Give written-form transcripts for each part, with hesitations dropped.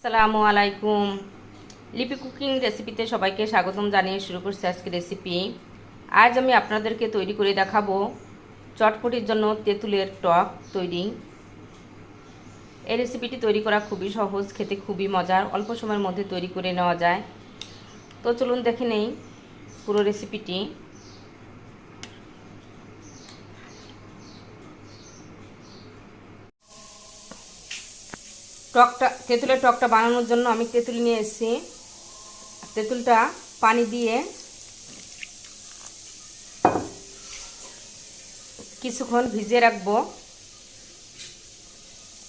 আসসালামু আলাইকুম। লিপি কুকিং রেসিপিতে সবাইকে স্বাগতম জানিয়ে শুরু করছি আজকে রেসিপি। আজ আমি আপনাদেরকে তৈরি করে দেখাবো চটপটির জন্য তেঁতুলের টক তৈরি। এই রেসিপিটি তৈরি করা খুবই সহজ, খেতে খুবই মজার, অল্প সময়ের মধ্যে তৈরি করে নেওয়া যায়। তো চলুন দেখে নেই পুরো রেসিপিটি। তেঁতুলের টকটা বানানোর জন্য আমি তেঁতুল নিয়ে এসেছি। তেঁতুলটা পানি দিয়ে কিছুক্ষণ ভিজিয়ে রাখবো।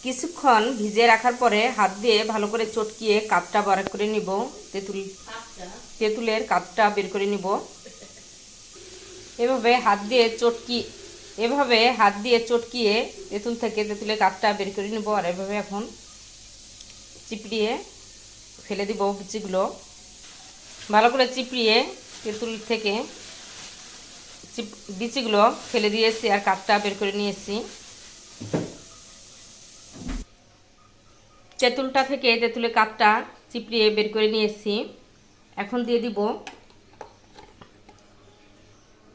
কিছুক্ষণ ভিজিয়ে রাখার পরে হাত দিয়ে ভালো করে চটকিয়ে কাঠটা বার করে নিব। তেঁতুলের কাঠটা বের করে নিব। এভাবে হাত দিয়ে চটকিয়ে তেঁতুল থেকে তেঁতুলের কাঠটা বের করে নিব। আর এভাবে এখন চিপড়িয়ে ফেলে দিব বিচিগুলো। ভালো করে চিপড়িয়ে তেঁতুল থেকে বিচিগুলো ফেলে দিয়েছি আর কাঠটা বের করে নিয়েছি। তেঁতুলটা থেকে তেঁতুলের কাঠটা চিপড়িয়ে বের করে নিয়েছি। এখন দিয়ে দিব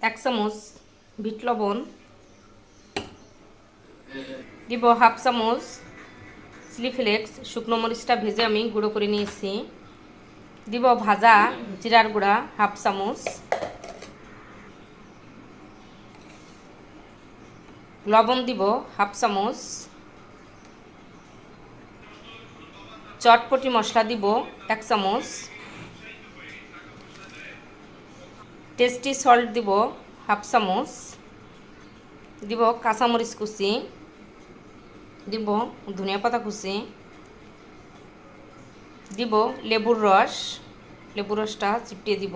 1 চামচ বিট লবণ, দিব 1/2 চামচ চিলি ফ্লেক্স, শুকনো মরিচটা ভেজে আমি গুঁড়ো করে নিয়েছি। দিব ভাজা জিরার গুঁড়া 1/2 চামচ, লবণ দিব 1/2 চামচ, চটপটি মশলা দিব 1 চামচ, টেস্টি সল্ট দিব 1/2 চামচ, দিব কাঁচামরিচ কুচি, দিব ধনিয়া পাতা কুচি, দিব লেবুর রসটা চিপটিয়ে দিব।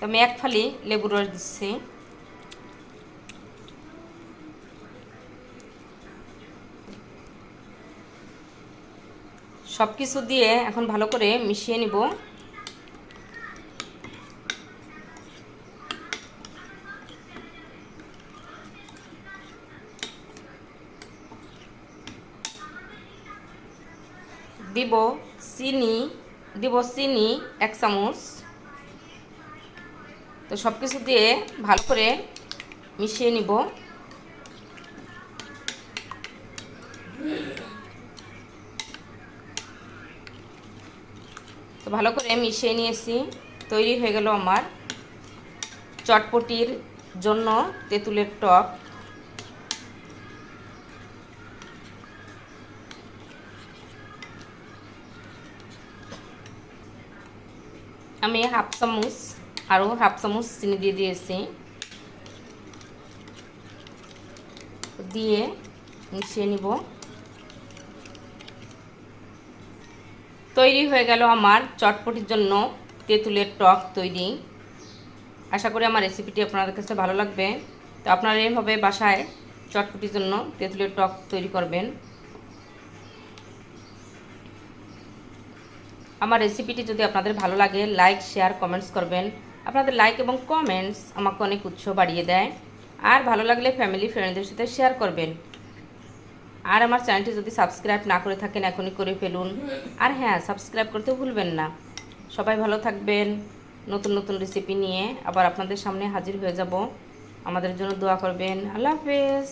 আমি 1 ফালি লেবুর রস দিচ্ছি। সব কিছু দিয়ে এখন ভালো করে মিশিয়ে নিব। দিব চিনি 1 চামচ। তো সব কিছু দিয়ে ভালো করে মিশিয়ে নিব। তো ভালো করে মিশিয়ে নিয়েছি। তৈরি হয়ে গেল আমার চটপটির জন্য তেঁতুলের টক। আমি 1/2 চামচ আরও 1/2 চামচ চিনি দিয়ে দিয়েছি। দিয়ে মিশিয়ে নিব। তৈরি হয়ে গেল আমার চটপটির জন্য তেঁতুলের টক তৈরি। আশা করি আমার রেসিপিটি আপনাদের কাছে ভালো লাগবে। তো আপনারা এইভাবে বাসায় চটপটির জন্য তেঁতুলের টক তৈরি করবেন। আমার রেসিপিটি যদি আপনাদের ভালো লাগে লাইক শেয়ার কমেন্টস করবেন। আপনাদের লাইক এবং কমেন্টস আমাকে অনেক উৎসাহ বাড়িয়ে দেয়। আর ভালো লাগলে ফ্যামিলি ফ্রেন্ডদের সাথে শেয়ার করবেন। আর আমার চ্যানেলটি যদি সাবস্ক্রাইব না করে থাকেন এখনই করে ফেলুন। আর হ্যাঁ, সাবস্ক্রাইব করতে ভুলবেন না। সবাই ভালো থাকবেন। নতুন নতুন রেসিপি নিয়ে আবার আপনাদের সামনে হাজির হয়ে যাব। আমাদের জন্য দোয়া করবেন। আল্লাহ হাফেজ।